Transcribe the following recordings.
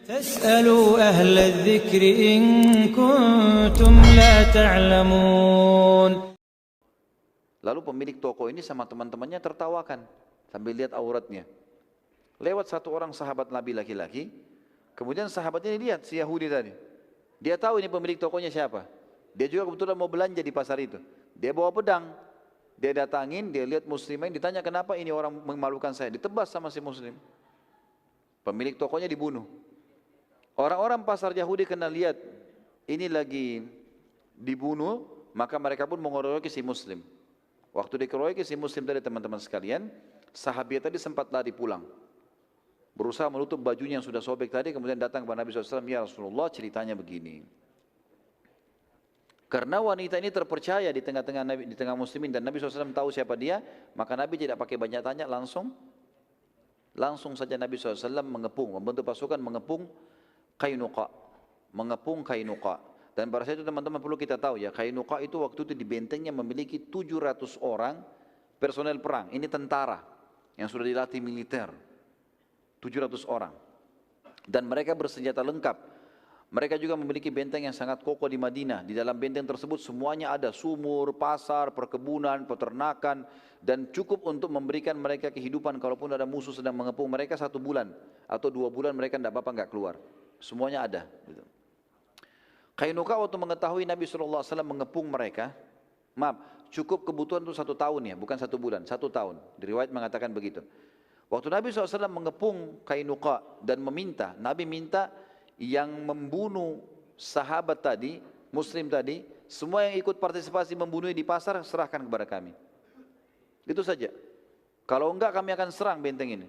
فاسألوا أهل الذكر إن كنتم لا تعلمون. Lalu pemilik toko ini sama teman-temannya tertawakan sambil lihat auratnya. Lewat satu orang sahabat Nabi laki-laki, kemudian sahabatnya lihat si Yahudi tadi. Dia tahu ini pemilik tokonya siapa. Dia juga kebetulan mau belanja di pasar itu. Dia bawa pedang. Dia datangin, dia lihat muslimin, ditanya kenapa ini orang memalukan saya. Ditebas sama si muslim. Pemilik tokonya dibunuh. Orang-orang pasar Yahudi kena lihat ini lagi dibunuh, maka mereka pun mengeroyoki si muslim. Waktu dikeroyoki si muslim tadi teman-teman sekalian, sahabat tadi sempat lari pulang. Berusaha menutup bajunya yang sudah sobek tadi, kemudian datang kepada Nabi SAW, ya Rasulullah ceritanya begini. Karena wanita ini terpercaya di tengah muslimin dan Nabi SAW tahu siapa dia, maka Nabi tidak pakai banyak tanya, langsung saja Nabi SAW mengepung, membentuk pasukan mengepung Qainuqa. Dan pada saat itu teman-teman perlu kita tahu ya, Qainuqa itu waktu itu di bentengnya memiliki 700 orang personel perang. Ini tentara yang sudah dilatih militer, 700 orang. Dan mereka bersenjata lengkap. Mereka juga memiliki benteng yang sangat kokoh di Madinah. Di dalam benteng tersebut semuanya ada sumur, pasar, perkebunan, peternakan, dan cukup untuk memberikan mereka kehidupan kalaupun ada musuh sedang mengepung mereka 1 bulan atau 2 bulan mereka tidak apa-apa nggak keluar. Semuanya ada. Qainuqa waktu mengetahui Nabi SAW mengepung mereka, cukup kebutuhan itu 1 tahun ya, bukan 1 bulan, 1 tahun. Di riwayat mengatakan begitu. Waktu Nabi SAW mengepung Qainuqa dan meminta, Nabi minta yang membunuh sahabat tadi, muslim tadi, semua yang ikut partisipasi membunuh di pasar, serahkan kepada kami. Itu saja. Kalau enggak kami akan serang benteng ini.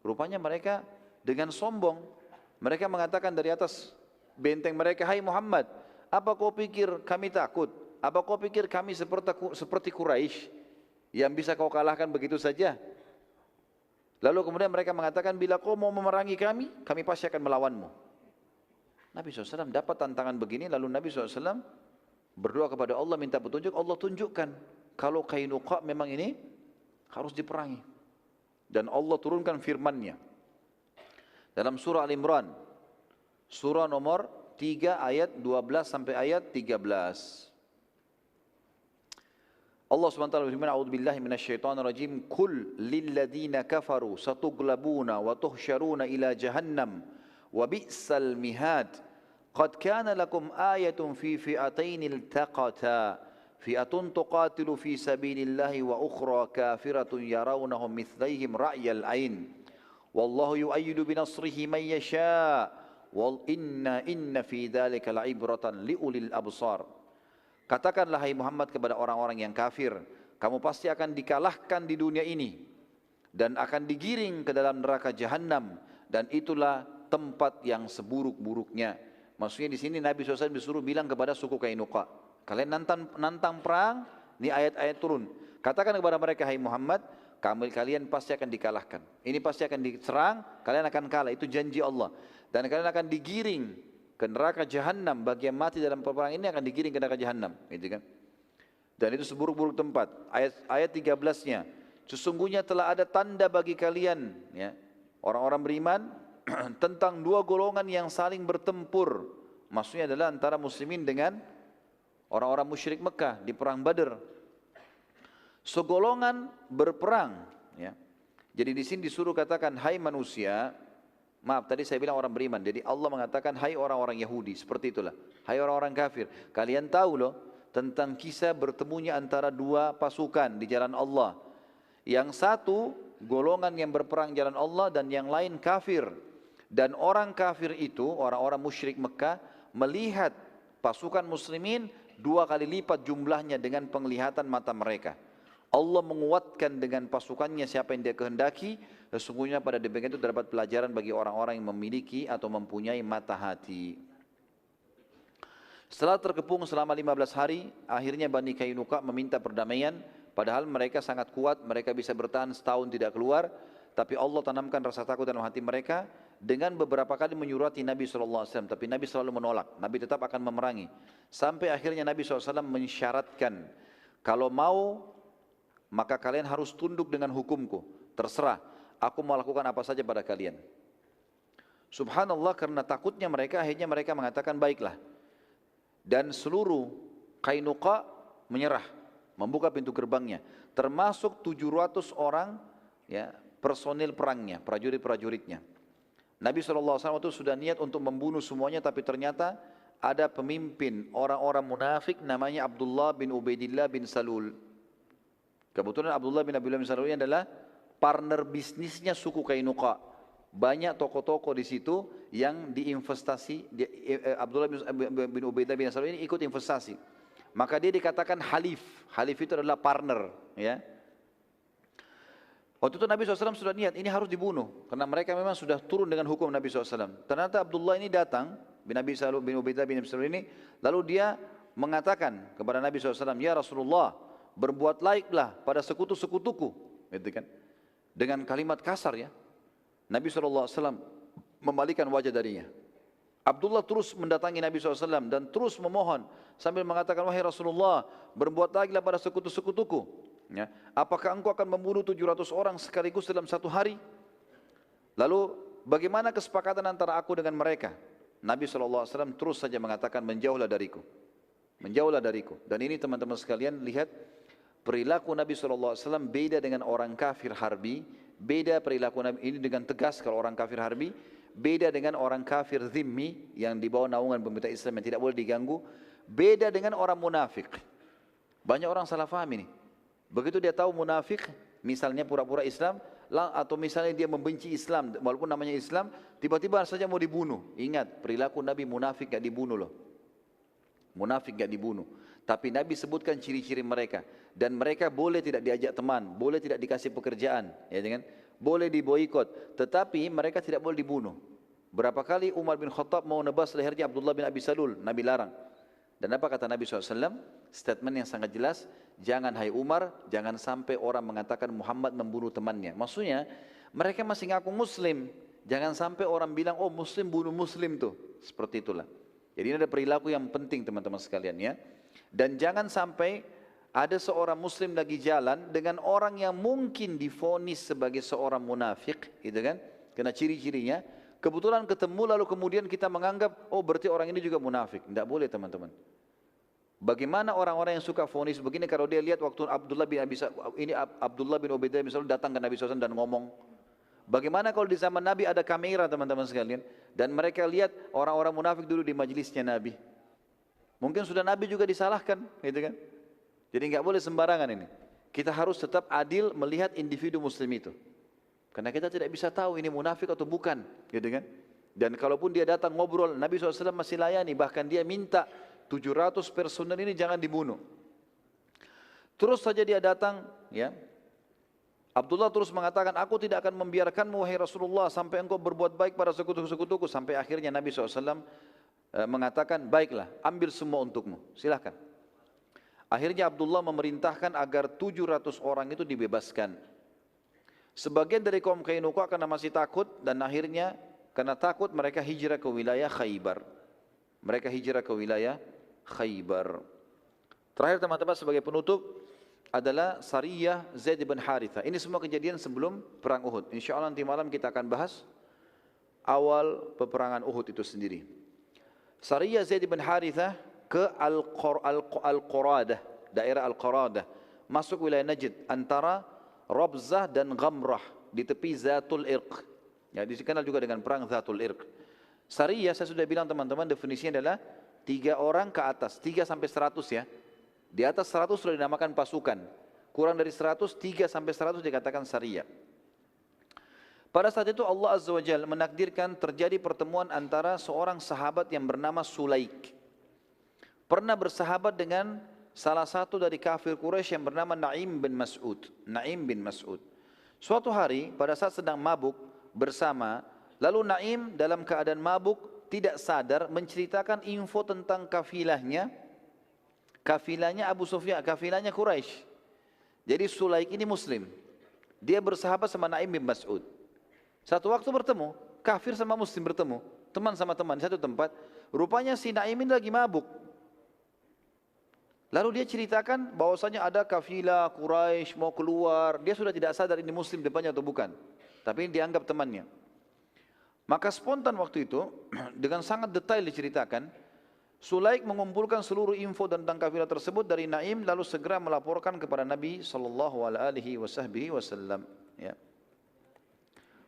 Rupanya mereka dengan sombong, mereka mengatakan dari atas benteng mereka, hai Muhammad, apa kau pikir kami takut? Apa kau pikir kami seperti Quraisy yang bisa kau kalahkan begitu saja? Lalu kemudian mereka mengatakan, bila kau mau memerangi kami pasti akan melawanmu. Nabi SAW dapat tantangan begini, lalu Nabi SAW berdoa kepada Allah, minta petunjuk, Allah tunjukkan kalau Qainuqa memang ini harus diperangi. Dan Allah turunkan firman-Nya dalam surah Al-Imran, surah nomor 3 ayat 12 sampai ayat 13. Allah SWT berfirman, a'udzubillahi minasyaitonirrajim, kul lilladina kafaru satughlabuna wa tuhsyaruna ila jahannam wa bi'sal mihad qad kana lakum ayatun fi fi'atain iltaqata fi'atun tuqatilu fi sabilillahi wa ukhra kafiratun yarawnahum mithlaihim ra'yal ain wallahu yu'ayyidu binasrihi man yasha wal inna fi dzalika la'ibratan liulil absar. Katakanlah hai Muhammad kepada orang-orang yang kafir, kamu pasti akan dikalahkan di dunia ini dan akan digiring ke dalam neraka jahanam, dan itulah tempat yang seburuk-buruknya. Maksudnya di sini Nabi SAW disuruh bilang kepada suku Qainuqa, kalian nantang perang, ini ayat-ayat turun. Katakan kepada mereka, hai Muhammad, kalian pasti akan dikalahkan. Ini pasti akan diserang, kalian akan kalah. Itu janji Allah. Dan kalian akan digiring ke neraka jahanam. Bagi yang mati dalam peperangan ini akan digiring ke neraka jahanam, gitu kan? Dan itu seburuk-buruk tempat. Ayat 13-nya, sesungguhnya telah ada tanda bagi kalian, ya, orang-orang beriman, tentang 2 golongan yang saling bertempur. Maksudnya adalah antara muslimin dengan orang-orang musyrik Mekah di perang Badr. Segolongan berperang, ya. Jadi di sini disuruh katakan, hai manusia, tadi saya bilang orang beriman. Jadi Allah mengatakan, hai orang-orang Yahudi, seperti itulah. Hai orang-orang kafir, kalian tahu loh tentang kisah bertemunya antara 2 pasukan di jalan Allah. Yang satu golongan yang berperang jalan Allah dan yang lain kafir. Dan orang kafir itu, orang-orang musyrik Mekah, melihat pasukan muslimin 2 kali lipat jumlahnya dengan penglihatan mata mereka. Allah menguatkan dengan pasukannya siapa yang dia kehendaki. Sesungguhnya pada demikian itu terdapat pelajaran bagi orang-orang yang memiliki atau mempunyai mata hati. Setelah terkepung selama 15 hari, akhirnya Bani Qainuqa meminta perdamaian. Padahal mereka sangat kuat, mereka bisa bertahan setahun tidak keluar. Tapi Allah tanamkan rasa takut dalam hati mereka dengan beberapa kali menyurati Nabi SAW. Tapi Nabi selalu menolak, Nabi tetap akan memerangi. Sampai akhirnya Nabi SAW mensyaratkan, kalau mau maka kalian harus tunduk dengan hukumku. Terserah, aku mau lakukan apa saja pada kalian. Subhanallah, karena takutnya mereka, akhirnya mereka mengatakan baiklah. Dan seluruh Qainuqa menyerah, membuka pintu gerbangnya, termasuk 700 orang ya, personil perangnya, prajurit-prajuritnya. Nabi SAW itu sudah niat untuk membunuh semuanya, tapi ternyata ada pemimpin orang-orang munafik namanya Abdullah bin Ubaidillah bin Salul. Kebetulan Abdullah bin Ubaidillah bin Salul ini adalah partner bisnisnya suku Qainuqa. Banyak toko-toko di situ yang diinvestasi. Abdullah bin Ubaidillah bin Salul ini ikut investasi. Maka dia dikatakan halif. Halif itu adalah partner. Ya. Waktu itu Nabi SAW sudah niat, ini harus dibunuh. Karena mereka memang sudah turun dengan hukum Nabi SAW. Ternyata Abdullah ini datang, bin Ubaidillah bin Salul ini, lalu dia mengatakan kepada Nabi SAW, ya Rasulullah, berbuat laiklah pada sekutu-sekutuku. Gitu kan. Dengan kalimat kasar ya. Nabi SAW membalikan wajah darinya. Abdullah terus mendatangi Nabi SAW dan terus memohon sambil mengatakan, wahai Rasulullah, berbuat laiklah pada sekutu-sekutuku. Ya. Apakah engkau akan membunuh 700 orang sekaligus dalam satu hari? Lalu bagaimana kesepakatan antara aku dengan mereka? Nabi SAW terus saja mengatakan, menjauhlah dariku. Menjauhlah dariku. Dan ini teman-teman sekalian, lihat perilaku Nabi SAW beda dengan orang kafir harbi. Beda perilaku Nabi ini dengan tegas kalau orang kafir harbi. Beda dengan orang kafir zimmi yang di bawah naungan pemerintah Islam yang tidak boleh diganggu. Beda dengan orang munafik. Banyak orang salah faham ini. Begitu dia tahu munafik, misalnya pura-pura Islam, atau misalnya dia membenci Islam, walaupun namanya Islam, tiba-tiba saja mau dibunuh. Ingat, perilaku Nabi munafik gak dibunuh loh. Munafik gak dibunuh. Tapi Nabi sebutkan ciri-ciri mereka. Dan mereka boleh tidak diajak teman, boleh tidak dikasih pekerjaan, ya kan? Boleh diboikot, tetapi mereka tidak boleh dibunuh. Berapa kali Umar bin Khattab mau nebas lehernya Abdullah bin Abi Salul, Nabi larang. Dan apa kata Nabi SAW? Statement yang sangat jelas, jangan hai Umar, jangan sampai orang mengatakan Muhammad membunuh temannya. Maksudnya, mereka masih ngaku Muslim. Jangan sampai orang bilang, oh Muslim bunuh Muslim tuh. Seperti itulah. Jadi ini ada perilaku yang penting teman-teman sekalian ya. Dan jangan sampai ada seorang Muslim lagi jalan dengan orang yang mungkin divonis sebagai seorang munafik, gitu kan? Karena ciri-cirinya, kebetulan ketemu lalu kemudian kita menganggap, oh berarti orang ini juga munafik. Tidak boleh teman-teman. Bagaimana orang-orang yang suka vonis begini kalau dia lihat waktu Abdullah bin Ubaidillah bin Salul datang ke Nabi SAW dan ngomong. Bagaimana kalau di zaman Nabi ada kamera teman-teman sekalian dan mereka lihat orang-orang munafik dulu di majelisnya Nabi. Mungkin sudah Nabi juga disalahkan, gitu kan? Jadi nggak boleh sembarangan ini. Kita harus tetap adil melihat individu Muslim itu. Karena kita tidak bisa tahu ini munafik atau bukan, gitu kan? Dan kalaupun dia datang ngobrol, Nabi SAW masih layani, bahkan dia minta 700 personel ini jangan dibunuh. Terus saja dia datang, ya. Abdullah terus mengatakan, aku tidak akan membiarkanmu wahai Rasulullah sampai engkau berbuat baik pada sekutu-sekutuku. Sampai akhirnya Nabi SAW mengatakan, baiklah, ambil semua untukmu, silahkan. Akhirnya Abdullah memerintahkan agar 700 orang itu dibebaskan. Sebagian dari kaum Qainuqa karena masih takut dan akhirnya karena takut mereka hijrah ke wilayah Khaybar. Mereka hijrah ke wilayah Khaybar. Terakhir teman-teman sebagai penutup adalah Sariyah Zaid bin Haritha. Ini semua kejadian sebelum perang Uhud. InsyaAllah nanti malam kita akan bahas awal peperangan Uhud itu sendiri. Sariyah Zaid bin Haritha ke Al-Quradah, daerah Al-Quradah, masuk wilayah Najd antara Rabzah dan Ghamrah di tepi Zatul Irq. Ya, dikenal juga dengan perang Zatul Irq. Sariyah saya sudah bilang teman-teman definisinya adalah 3 orang ke atas, 3 sampai 100 ya. Di atas 100 sudah dinamakan pasukan. Kurang dari 100, 3 sampai 100 dikatakan Sariyah. Pada saat itu Allah Azza wa Jalla menakdirkan terjadi pertemuan antara seorang sahabat yang bernama Sulaik. Pernah bersahabat dengan salah satu dari kafir Quraisy yang bernama Naim bin Mas'ud. Naim bin Mas'ud. Suatu hari pada saat sedang mabuk bersama, lalu Naim dalam keadaan mabuk tidak sadar menceritakan info tentang kafilahnya Abu Sufyan, kafilahnya Quraisy. Jadi Sulaik ini Muslim. Dia bersahabat sama Naim bin Mas'ud. Satu waktu bertemu, kafir sama Muslim bertemu, teman sama teman di satu tempat. Rupanya si Naim ini lagi mabuk. Lalu dia ceritakan bahwasanya ada kafilah Quraisy mau keluar. Dia sudah tidak sadar ini Muslim depannya atau bukan. Tapi ini dianggap temannya. Maka spontan waktu itu, dengan sangat detail diceritakan, Sulaik mengumpulkan seluruh info tentang kafilah tersebut dari Naim, lalu segera melaporkan kepada Nabi SAW. Ya.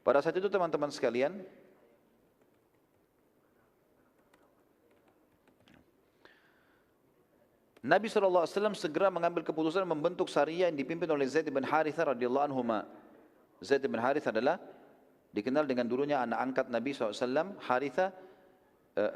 Pada saat itu teman-teman sekalian, Nabi SAW segera mengambil keputusan membentuk syariah yang dipimpin oleh Zaid bin Harithah radhiyallahu anhu. Zaid bin Harithah adalah dikenal dengan dulunya anak angkat Nabi SAW, Harithah,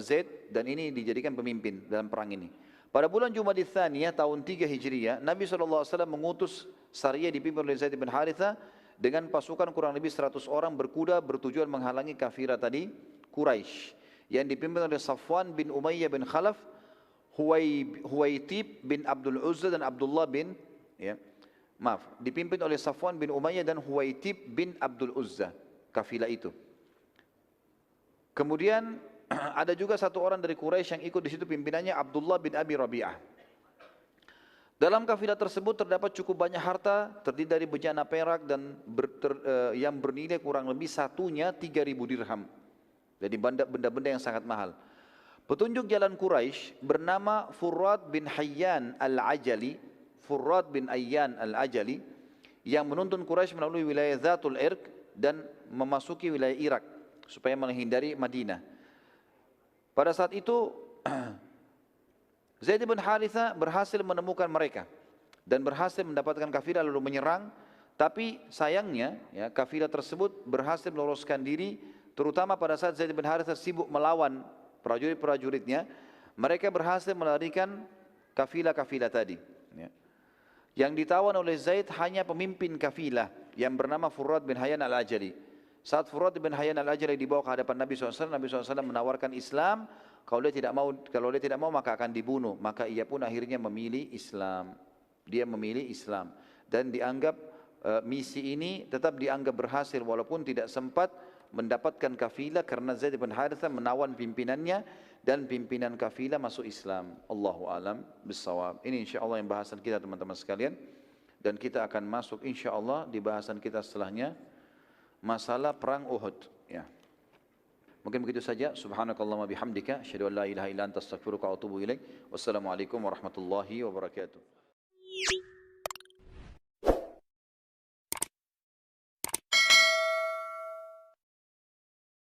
Zaid, dan ini dijadikan pemimpin dalam perang ini. Pada bulan Jumadil Tsaniyah tahun 3 Hijriah, Nabi SAW mengutus syariah dipimpin oleh Zaid bin Harithah dengan pasukan kurang lebih 100 orang berkuda bertujuan menghalangi kafilah tadi, Quraisy, yang dipimpin oleh Safwan bin Umayyah bin Khalaf, Huwaitib bin Abdul Uzza dan Abdullah bin dipimpin oleh Safwan bin Umayyah dan Huwaitib bin Abdul Uzza, kafilah itu. Kemudian ada juga satu orang dari Quraisy yang ikut di situ, pimpinannya Abdullah bin Abi Rabi'ah. Dalam kafilah tersebut terdapat cukup banyak harta, terdiri dari bejana perak dan yang bernilai kurang lebih satunya 3.000 dirham. Jadi benda-benda yang sangat mahal. Petunjuk jalan Quraisy bernama Furrad bin Hayyan al-Ajali, Furrad bin Ayyan al-Ajali, yang menuntun Quraisy melalui wilayah Zatul Irq dan memasuki wilayah Irak supaya menghindari Madinah. Pada saat itu Zaid bin Harithah berhasil menemukan mereka dan berhasil mendapatkan kafilah lalu menyerang, tapi sayangnya ya, kafilah tersebut berhasil meloloskan diri, terutama pada saat Zaid bin Harithah sibuk melawan prajurit-prajuritnya. Mereka berhasil melarikan kafilah-kafilah tadi ya. Yang ditawan oleh Zaid hanya pemimpin kafilah yang bernama Furrad bin Hayyan al-Ajali. Saat Furrad bin Hayyan al-Ajali dibawa ke hadapan Nabi SAW, Nabi SAW menawarkan Islam. Kalau dia tidak mau maka akan dibunuh. Maka ia pun akhirnya memilih Islam. Dia memilih Islam dan dianggap misi ini tetap dianggap berhasil walaupun tidak sempat mendapatkan kafilah karena Zaid bin Harithah menawan pimpinannya dan pimpinan kafilah masuk Islam. Allahu a'lam bissawab. Ini insyaallah yang bahasan kita teman-teman sekalian, dan kita akan masuk insyaallah di bahasan kita setelahnya, masalah perang Uhud ya. Mungkin begitu saja. Subhanakallahumma bihamdika asyhadu an la ilaha illa anta astaghfiruka wa atubu ilaik. Wassalamualaikum warahmatullahi wabarakatuh.